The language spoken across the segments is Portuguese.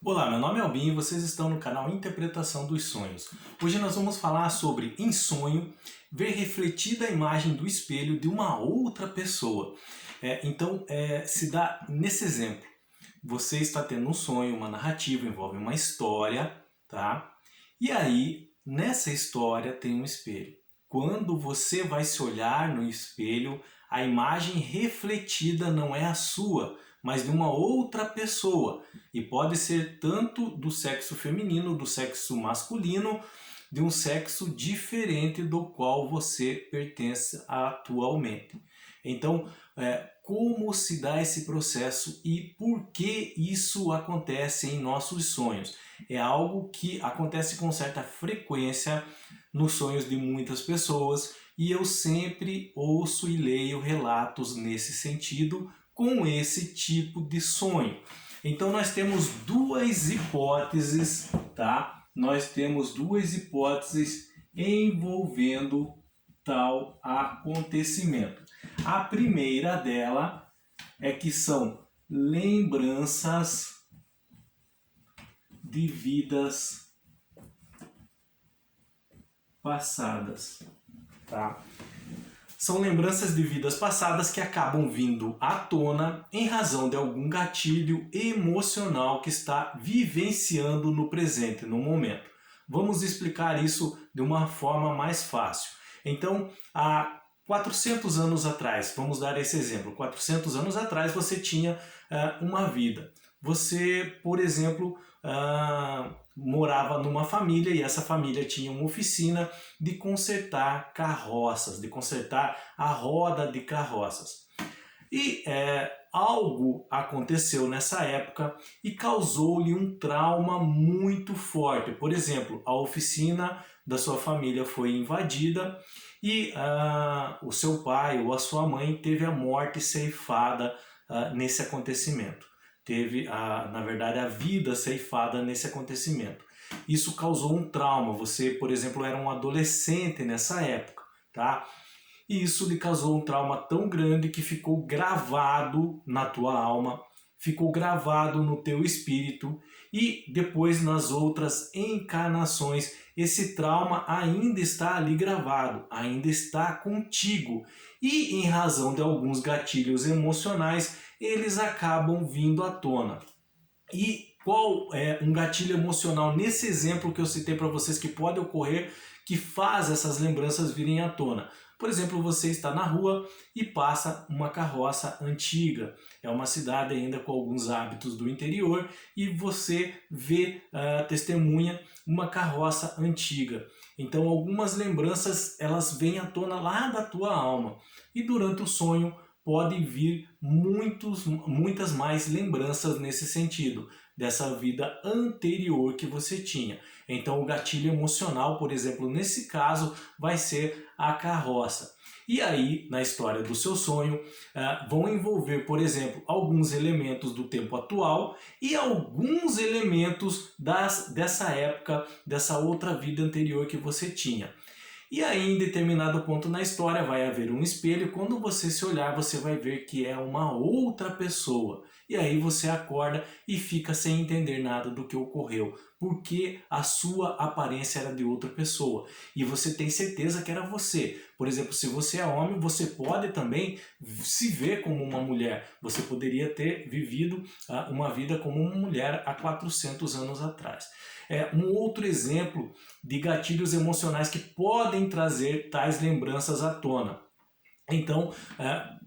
Olá, meu nome é Albin e vocês estão no canal Interpretação dos Sonhos. Hoje nós vamos falar sobre, em sonho, ver refletida a imagem do espelho de uma outra pessoa. Se dá nesse exemplo. Você está tendo um sonho, uma narrativa, envolve uma história, tá? E aí, nessa história tem um espelho. Quando você vai se olhar no espelho, a imagem refletida não é a sua, mas de uma outra pessoa. E pode ser tanto do sexo feminino, do sexo masculino, de um sexo diferente do qual você pertence atualmente. Então, como se dá esse processo e por que isso acontece em nossos sonhos? É algo que acontece com certa frequência nos sonhos de muitas pessoas e eu sempre ouço e leio relatos nesse sentido com esse tipo de sonho. Então nós temos duas hipóteses, tá? Nós temos duas hipóteses envolvendo tal acontecimento. A primeira dela é que são lembranças de vidas passadas, tá? São lembranças de vidas passadas que acabam vindo à tona em razão de algum gatilho emocional que está vivenciando no presente, no momento. Vamos explicar isso de uma forma mais fácil. Então, há 400 anos atrás, vamos dar esse exemplo, 400 anos atrás você tinha uma vida. Você, por exemplo, morava numa família e essa família tinha uma oficina de consertar carroças, de consertar a roda de carroças. E algo aconteceu nessa época e causou-lhe um trauma muito forte. Por exemplo, a oficina da sua família foi invadida e o seu pai ou a sua mãe teve a morte ceifada nesse acontecimento. Teve, na verdade, a vida ceifada nesse acontecimento. Isso causou um trauma. Você, por exemplo, era um adolescente nessa época, tá? E isso lhe causou um trauma tão grande que ficou gravado na tua alma, ficou gravado no teu espírito e depois nas outras encarnações esse trauma ainda está ali gravado, ainda está contigo e em razão de alguns gatilhos emocionais eles acabam vindo à tona. E qual é um gatilho emocional nesse exemplo que eu citei para vocês que pode ocorrer que faz essas lembranças virem à tona? Por exemplo, você está na rua e passa uma carroça antiga. É uma cidade ainda com alguns hábitos do interior e você vê, testemunha uma carroça antiga. Então algumas lembranças elas vêm à tona lá da tua alma. E durante o sonho pode vir muitas mais lembranças nesse sentido, dessa vida anterior que você tinha. Então o gatilho emocional, por exemplo, nesse caso, vai ser a carroça. E aí, na história do seu sonho, vão envolver, por exemplo, alguns elementos do tempo atual e alguns elementos dessa época, dessa outra vida anterior que você tinha. E aí, em determinado ponto na história, vai haver um espelho. E quando você se olhar, você vai ver que é uma outra pessoa. E aí você acorda e fica sem entender nada do que ocorreu, porque a sua aparência era de outra pessoa. E você tem certeza que era você. Por exemplo, se você é homem, você pode também se ver como uma mulher. Você poderia ter vivido uma vida como uma mulher há 400 anos atrás. Um outro exemplo de gatilhos emocionais que podem trazer tais lembranças à tona. Então,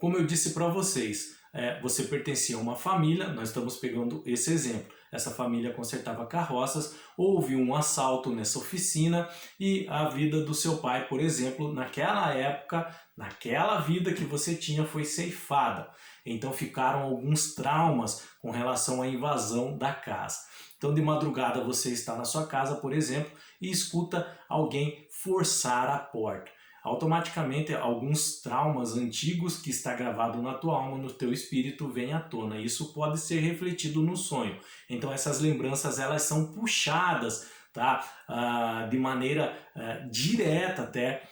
como eu disse para vocês, você pertencia a uma família, nós estamos pegando esse exemplo. Essa família consertava carroças, houve um assalto nessa oficina e a vida do seu pai, por exemplo, naquela época, naquela vida que você tinha foi ceifada. Então ficaram alguns traumas com relação à invasão da casa. Então de madrugada você está na sua casa, por exemplo, e escuta alguém forçar a porta. Automaticamente alguns traumas antigos que está gravado na tua alma, no teu espírito, vêm à tona. Isso pode ser refletido no sonho. Então essas lembranças elas são puxadas, tá? De maneira direta até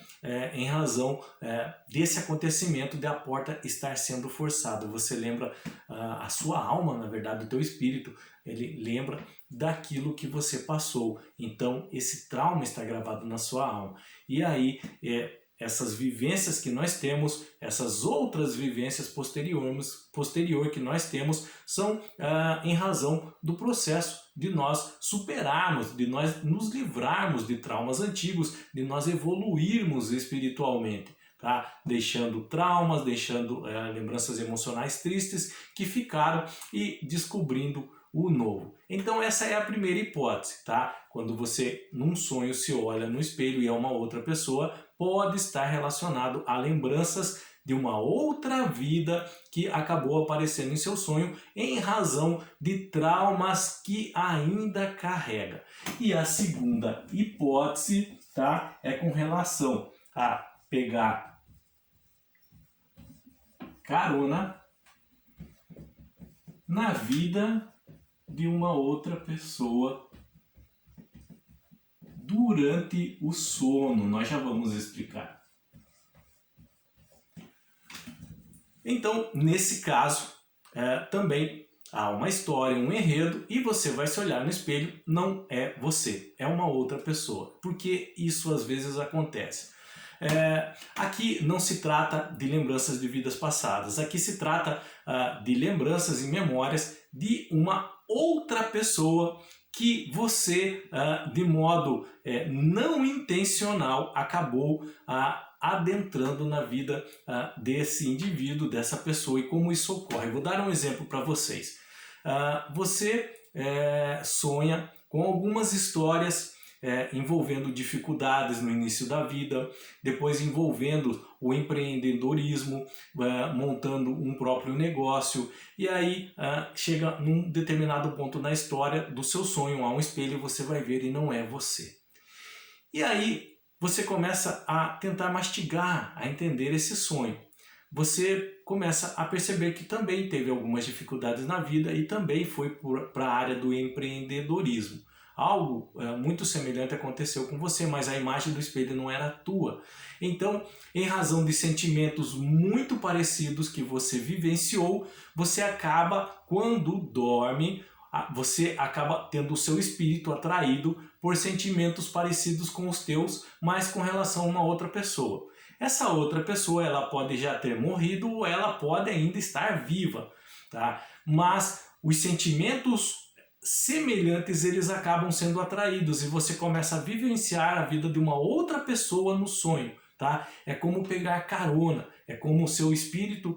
em razão desse acontecimento de a porta estar sendo forçada. Você lembra, a sua alma, na verdade, o teu espírito, ele lembra daquilo que você passou. Então esse trauma está gravado na sua alma. E aí essas vivências que nós temos, essas outras vivências posterior que nós temos, são em razão do processo de nós superarmos, de nós nos livrarmos de traumas antigos, de nós evoluirmos espiritualmente, tá? Deixando traumas, deixando lembranças emocionais tristes que ficaram e descobrindo o novo. Então essa é a primeira hipótese, tá? Quando você num sonho se olha no espelho e é uma outra pessoa, pode estar relacionado a lembranças de uma outra vida que acabou aparecendo em seu sonho em razão de traumas que ainda carrega. E a segunda hipótese, tá, é com relação a pegar carona na vida de uma outra pessoa durante o sono. Nós já vamos explicar. Então, nesse caso, também há uma história, um enredo, e você vai se olhar no espelho, não é você, é uma outra pessoa. Porque isso às vezes acontece. Aqui não se trata de lembranças de vidas passadas, aqui se trata de lembranças e memórias de uma outra pessoa que você, de modo não intencional, acabou adentrando na vida desse indivíduo, dessa pessoa, e como isso ocorre. Vou dar um exemplo para vocês. Você sonha com algumas histórias envolvendo dificuldades no início da vida, depois envolvendo o empreendedorismo, montando um próprio negócio, e aí chega num determinado ponto na história do seu sonho, há um espelho, você vai ver e não é você. E aí você começa a tentar mastigar, a entender esse sonho. Você começa a perceber que também teve algumas dificuldades na vida e também foi para a área do empreendedorismo. Algo muito semelhante aconteceu com você, mas a imagem do espelho não era tua. Então, em razão de sentimentos muito parecidos que você vivenciou, você acaba, quando dorme, você acaba tendo o seu espírito atraído por sentimentos parecidos com os teus, mas com relação a uma outra pessoa. Essa outra pessoa, ela pode já ter morrido ou ela pode ainda estar viva, tá? Mas os sentimentos semelhantes, eles acabam sendo atraídos e você começa a vivenciar a vida de uma outra pessoa no sonho, tá? É como pegar carona, é como o seu espírito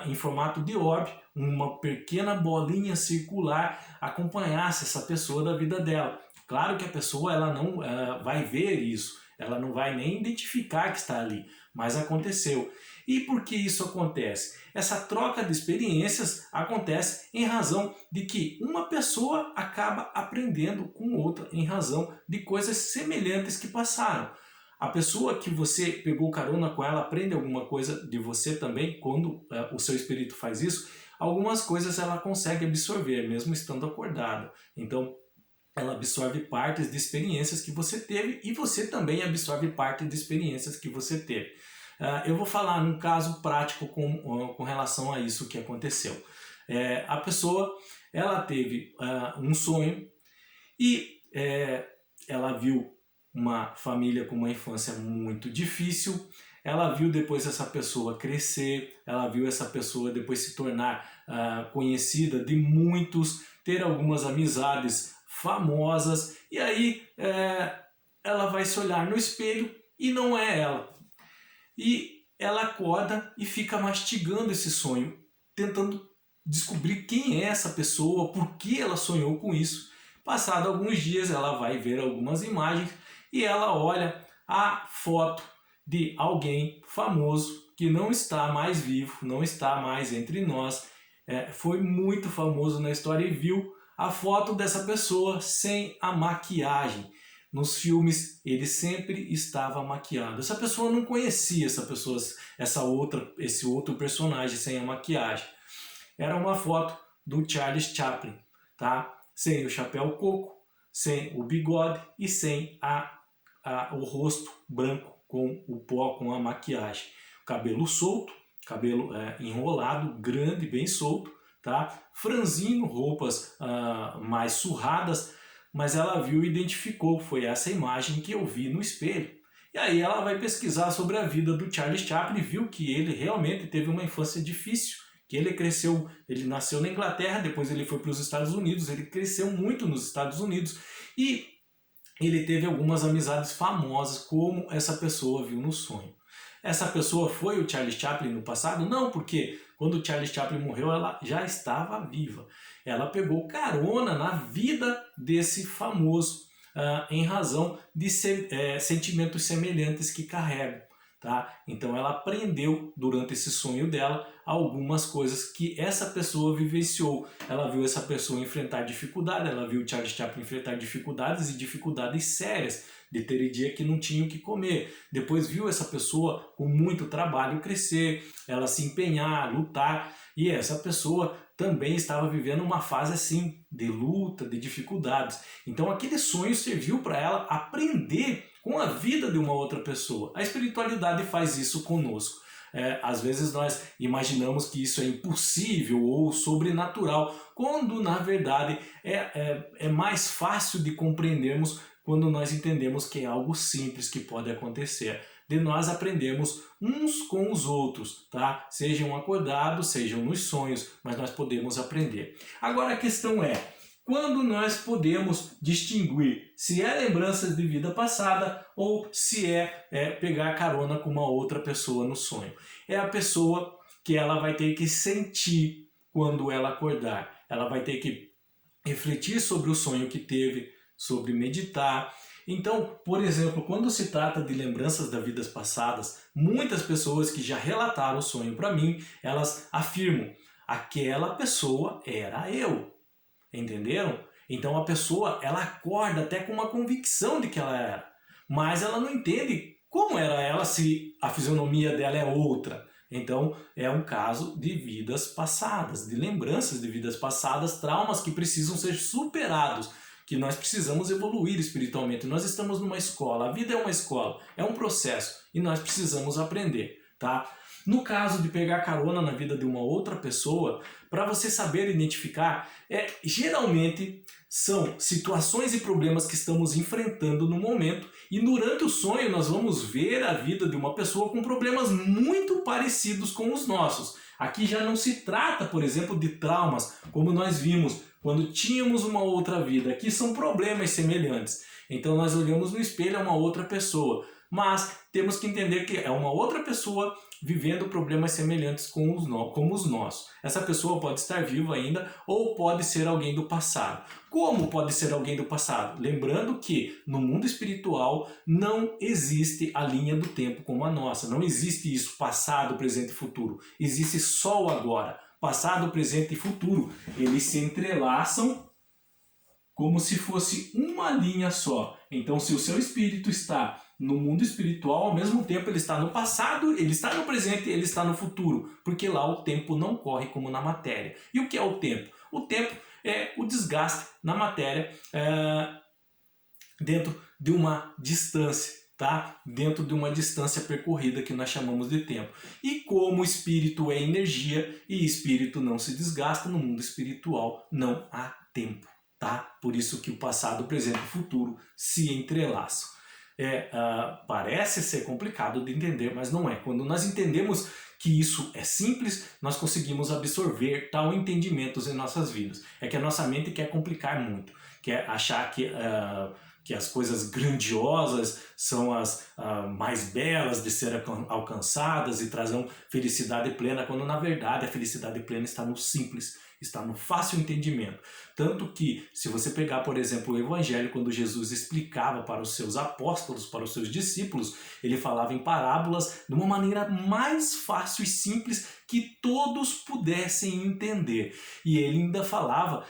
em formato de orbe, uma pequena bolinha circular, acompanhasse essa pessoa da vida dela. Claro que a pessoa ela não vai ver isso, ela não vai nem identificar que está ali, mas aconteceu. E por que isso acontece? Essa troca de experiências acontece em razão de que uma pessoa acaba aprendendo com outra em razão de coisas semelhantes que passaram. A pessoa que você pegou carona com ela aprende alguma coisa de você também, quando o seu espírito faz isso, algumas coisas ela consegue absorver, mesmo estando acordada. Então, ela absorve partes de experiências que você teve e você também absorve parte de experiências que você teve. Eu vou falar num caso prático com relação a isso que aconteceu. A pessoa ela teve um sonho e ela viu uma família com uma infância muito difícil, ela viu depois essa pessoa crescer, ela viu essa pessoa depois se tornar conhecida de muitos, ter algumas amizades famosas, e aí ela vai se olhar no espelho e não é ela. E ela acorda e fica mastigando esse sonho, tentando descobrir quem é essa pessoa, por que ela sonhou com isso. Passado alguns dias ela vai ver algumas imagens e ela olha a foto de alguém famoso que não está mais vivo, não está mais entre nós, foi muito famoso na história e viu a foto dessa pessoa sem a maquiagem. Nos filmes ele sempre estava maquiado. Essa pessoa não conhecia esse outro personagem sem a maquiagem. Era uma foto do Charles Chaplin, tá? Sem o chapéu coco, sem o bigode e sem o rosto branco com o pó, com a maquiagem. Cabelo solto, cabelo enrolado, grande, bem solto, tá? Franzino, roupas mais surradas, mas ela viu e identificou, foi essa imagem que eu vi no espelho. E aí ela vai pesquisar sobre a vida do Charles Chaplin e viu que ele realmente teve uma infância difícil, que ele nasceu na Inglaterra, depois ele foi para os Estados Unidos, ele cresceu muito nos Estados Unidos e ele teve algumas amizades famosas, como essa pessoa viu no sonho. Essa pessoa foi o Charles Chaplin no passado? Não, porque quando o Charles Chaplin morreu, ela já estava viva. Ela pegou carona na vida desse famoso em razão de sentimentos semelhantes que carregam. Tá? Então ela aprendeu durante esse sonho dela algumas coisas que essa pessoa vivenciou. Ela viu essa pessoa enfrentar dificuldade, ela viu o Charles Chaplin enfrentar dificuldades e dificuldades sérias, de ter dia que não tinha o que comer. Depois viu essa pessoa com muito trabalho crescer, ela se empenhar, lutar, e essa pessoa também estava vivendo uma fase assim de luta, de dificuldades. Então aquele sonho serviu para ela aprender com a vida de uma outra pessoa. A espiritualidade faz isso conosco. Às vezes nós imaginamos que isso é impossível ou sobrenatural, quando na verdade é mais fácil de compreendermos quando nós entendemos que é algo simples que pode acontecer. De nós aprendermos uns com os outros, tá? Sejam acordados, sejam nos sonhos, mas nós podemos aprender. Agora a questão é, quando nós podemos distinguir se é lembranças de vida passada ou se é pegar carona com uma outra pessoa no sonho. É a pessoa que ela vai ter que sentir quando ela acordar. Ela vai ter que refletir sobre o sonho que teve, sobre meditar. Então, por exemplo, quando se trata de lembranças das vidas passadas, muitas pessoas que já relataram o sonho para mim, elas afirmam, aquela pessoa era eu. Entenderam? Então a pessoa, ela acorda até com uma convicção de que ela era, mas ela não entende como era ela se a fisionomia dela é outra. Então é um caso de vidas passadas, de lembranças de vidas passadas, traumas que precisam ser superados, que nós precisamos evoluir espiritualmente. Nós estamos numa escola, a vida é uma escola, é um processo e nós precisamos aprender, tá? No caso de pegar carona na vida de uma outra pessoa, para você saber identificar, geralmente são situações e problemas que estamos enfrentando no momento, e durante o sonho nós vamos ver a vida de uma pessoa com problemas muito parecidos com os nossos. Aqui já não se trata, por exemplo, de traumas, como nós vimos quando tínhamos uma outra vida. Aqui são problemas semelhantes. Então nós olhamos no espelho, é uma outra pessoa. Mas temos que entender que é uma outra pessoa vivendo problemas semelhantes como os nossos. Essa pessoa pode estar viva ainda ou pode ser alguém do passado. Como pode ser alguém do passado? Lembrando que no mundo espiritual não existe a linha do tempo como a nossa. Não existe isso, passado, presente e futuro. Existe só o agora. Passado, presente e futuro. Eles se entrelaçam como se fosse uma linha só. Então, se o seu espírito está no mundo espiritual, ao mesmo tempo ele está no passado, ele está no presente e ele está no futuro, porque lá o tempo não corre como na matéria. E o que é o tempo? O tempo é o desgaste na matéria dentro de uma distância, tá? Dentro de uma distância percorrida que nós chamamos de tempo. E como o espírito é energia e espírito não se desgasta, no mundo espiritual não há tempo, tá? Por isso que o passado, o presente e o futuro se entrelaçam. Parece ser complicado de entender, mas não é. Quando nós entendemos que isso é simples, nós conseguimos absorver tal entendimentos em nossas vidas. É que a nossa mente quer complicar muito, quer achar que as coisas grandiosas são as mais belas de ser alcançadas e trazem felicidade plena, quando na verdade a felicidade plena está no simples, está no fácil entendimento. Tanto que, se você pegar, por exemplo, o Evangelho, quando Jesus explicava para os seus apóstolos, para os seus discípulos, ele falava em parábolas de uma maneira mais fácil e simples que todos pudessem entender. E ele ainda falava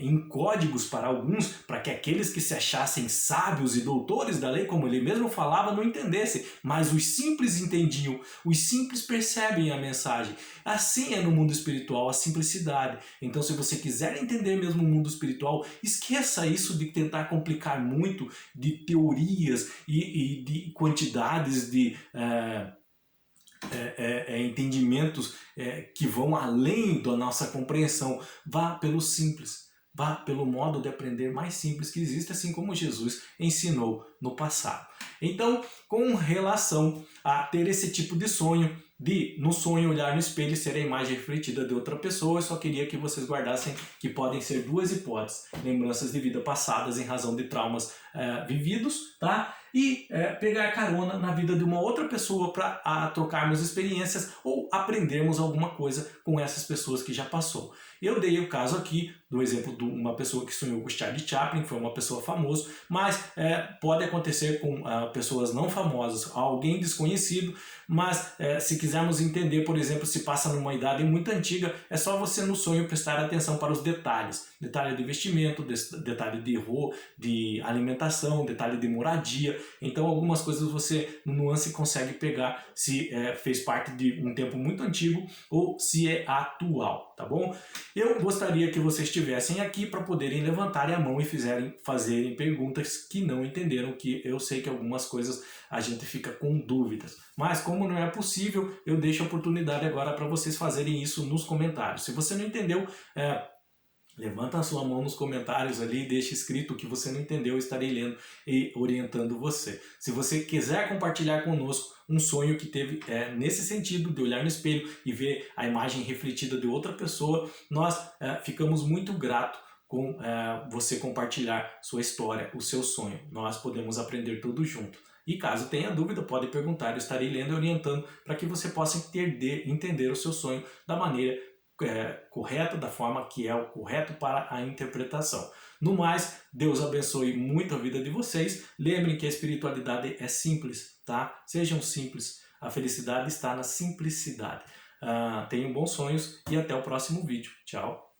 em códigos para alguns, para que aqueles que se achassem sábios e doutores da lei, como ele mesmo falava, não entendessem. Mas os simples entendiam, os simples percebem a mensagem. Assim é no mundo espiritual, a simplicidade simplicidade. Então, se você quiser entender mesmo o mundo espiritual, esqueça isso de tentar complicar muito de teorias e de quantidades de entendimentos que vão além da nossa compreensão. Vá pelo simples. Vá pelo modo de aprender mais simples que existe, assim como Jesus ensinou no passado. Então, com relação a ter esse tipo de sonho, de no sonho olhar no espelho e ser a imagem refletida de outra pessoa, eu só queria que vocês guardassem que podem ser duas hipóteses: lembranças de vida passadas em razão de traumas vividos, tá? E pegar carona na vida de uma outra pessoa para trocarmos experiências ou aprendermos alguma coisa com essas pessoas que já passou. Eu dei o caso aqui do exemplo de uma pessoa que sonhou com Charlie Chaplin, foi uma pessoa famosa, mas pode acontecer com pessoas não famosas, alguém desconhecido, mas se quisermos entender, por exemplo, se passa numa idade muito antiga, é só você no sonho prestar atenção para os detalhes. Detalhe de investimento, detalhe de alimentação, detalhe de moradia. Então algumas coisas você no nuance consegue pegar se fez parte de um tempo muito antigo ou se é atual, tá bom? Eu gostaria que vocês estivessem aqui para poderem levantar a mão e fazerem perguntas que não entenderam, que eu sei que algumas coisas a gente fica com dúvidas. Mas como não é possível, eu deixo a oportunidade agora para vocês fazerem isso nos comentários. Se você não entendeu, levanta a sua mão nos comentários ali e deixa escrito o que você não entendeu, eu estarei lendo e orientando você. Se você quiser compartilhar conosco um sonho que teve nesse sentido, de olhar no espelho e ver a imagem refletida de outra pessoa, nós ficamos muito gratos com você compartilhar sua história, o seu sonho. Nós podemos aprender tudo junto. E caso tenha dúvida, pode perguntar, eu estarei lendo e orientando para que você possa entender o seu sonho da maneira correta, da forma que é o correto para a interpretação. No mais, Deus abençoe muito a vida de vocês. Lembrem que a espiritualidade é simples, tá? Sejam simples. A felicidade está na simplicidade. Tenham bons sonhos e até o próximo vídeo. Tchau!